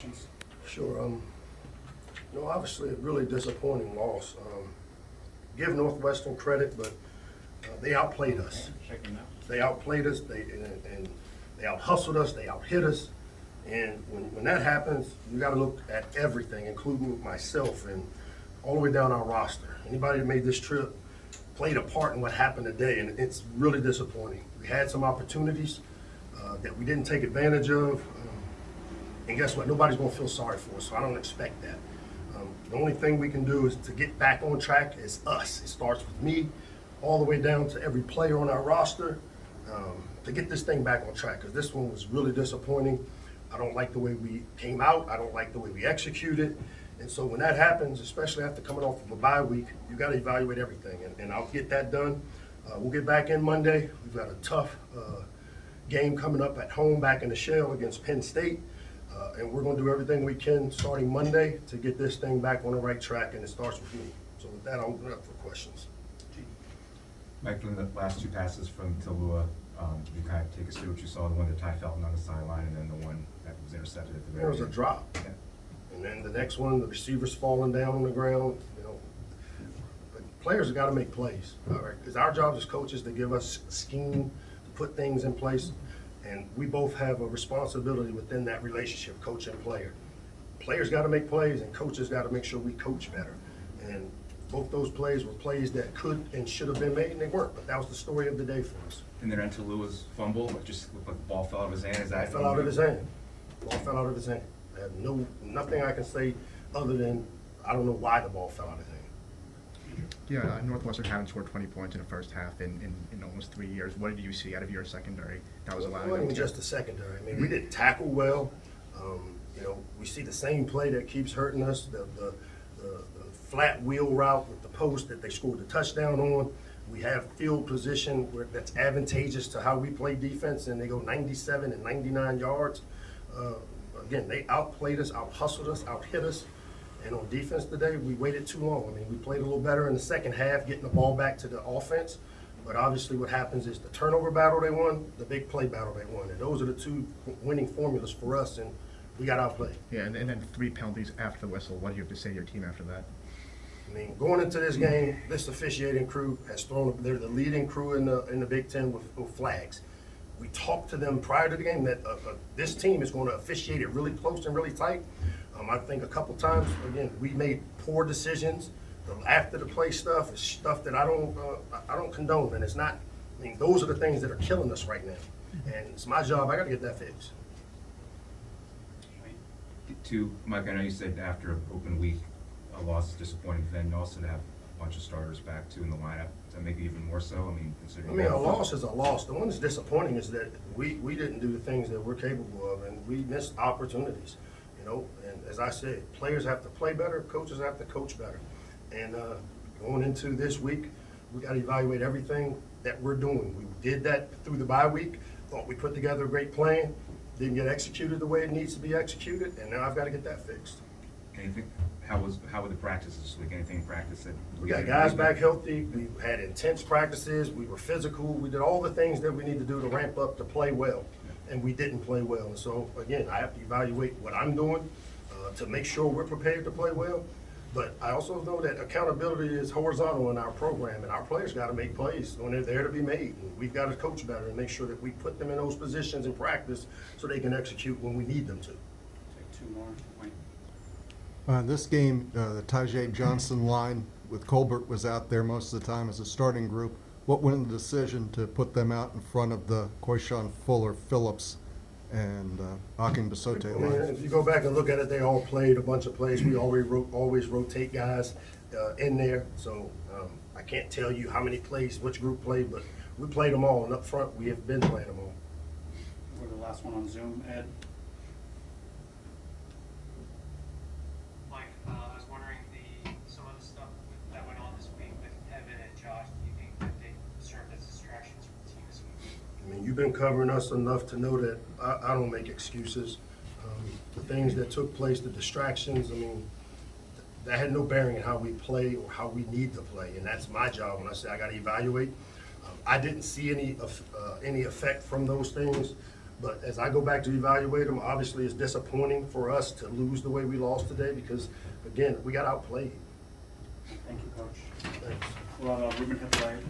questions? Sure. Obviously a really disappointing loss. Give Northwestern credit, but they outplayed us. Checking out. They outplayed us. And they out-hustled us. They out-hit us. And when that happens, you got to look at everything, including myself and all the way down our roster. Anybody that made this trip played a part in what happened today, and it's really disappointing. We had some opportunities that we didn't take advantage of. And guess what? Nobody's going to feel sorry for us, so I don't expect that. The only thing we can do is to get back on track is us. It starts with me all the way down to every player on our roster to get this thing back on track, because this one was really disappointing. I don't like the way we came out. I don't like the way we executed. And so when that happens, especially after coming off of a bye week, you got to evaluate everything. And I'll get that done. We'll get back in Monday. We've got a tough game coming up at home back in the Shell against Penn State. And we're going to do everything we can starting Monday to get this thing back on the right track, and it starts with me. So with that, I'll open it up for questions. Mike, from the last two passes from Talua, you kind of take us through what you saw, the one that Ty Felton on the sideline, and then the one that was intercepted at the very There was a end. drop. Yeah. And then the next one, the receiver's falling down on the ground, But players have got to make plays, all right? Because our job as coaches to give us scheme, to put things in place. And we both have a responsibility within that relationship, coach and player. Players got to make plays, and coaches got to make sure we coach better. And both those plays were plays that could and should have been made, and they weren't. But that was the story of the day for us. And then Talua's fumble, it just looked like the ball fell out of his hand. Is that It fell out of his hand. Ball fell out of his hand. I have nothing I can say other than I don't know why the ball fell out of his hand. Yeah, Northwestern haven't scored 20 points in the first half in almost 3 years. What did you see out of your secondary that was It allowing wasn't them to? just the secondary. I mean, we didn't tackle well. We see the same play that keeps hurting us, the flat wheel route with the post that they scored the touchdown on. We have field position that's advantageous to how we play defense, and they go 97 and 99 yards. Again, they outplayed us, out-hustled us, out-hit us. And on defense today, we waited too long. I mean, we played a little better in the second half, getting the ball back to the offense. But obviously what happens is the turnover battle they won, the big play battle they won. And those are the two winning formulas for us, and we got outplayed. Yeah, and then 3 penalties after the whistle. What do you have to say to your team after that? I mean, going into this game, this officiating crew has they're the leading crew in the Big Ten with flags. We talked to them prior to the game that this team is going to officiate it really close and really tight. I think a couple times, again, we made poor decisions. The after the play stuff is stuff that I don't condone, and it's not. I mean, those are the things that are killing us right now, and it's my job. I got to get that fixed. To Mike, I know you said after an open week, a loss is disappointing. Then also to have a bunch of starters back too in the lineup, does that make it even more so? I mean, considering A loss is a loss. The one that's disappointing is that we didn't do the things that we're capable of, and we missed opportunities. And as I said, players have to play better, coaches have to coach better. And going into this week, we got to evaluate everything that we're doing. We did that through the bye week. Thought we put together a great plan. Didn't get executed the way it needs to be executed, and now I've got to get that fixed. anything? How were the practices this week? Anything in practice that We got guys back healthy. We had intense practices. We were physical. We did all the things that we need to do to ramp up to play well, and we didn't play well. And so, again, I have to evaluate what I'm doing to make sure we're prepared to play well. But I also know that accountability is horizontal in our program, and our players got to make plays when they're there to be made. And we've got to coach better and make sure that we put them in those positions in practice so they can execute when we need them to. Take 2 more. Wayne. This game, the Tajay Johnson line with Colbert was out there most of the time as a starting group. What went in the decision to put them out in front of the Koyshawn Fuller, Phillips, and Akin Basote I mean, line? if you go back and look at it, they all played a bunch of plays. We always rotate guys in there. So I can't tell you how many plays, which group played, but we played them all. And up front, we have been playing them all. We're the last one on Zoom. Ed? Mike, I was wondering some of the stuff that went on this week with Kevin and Josh, do you think that they served as distractions for the team this week? I mean, you've been covering us enough to know that I don't make excuses. The things that took place, the distractions, I mean, that had no bearing in how we play or how we need to play, and that's my job when I say I got to evaluate. I didn't see any effect from those things. But as I go back to evaluate them, obviously it's disappointing for us to lose the way we lost today because, again, we got outplayed. Thank you, Coach. Thanks. We'll have Ruben Hippolyte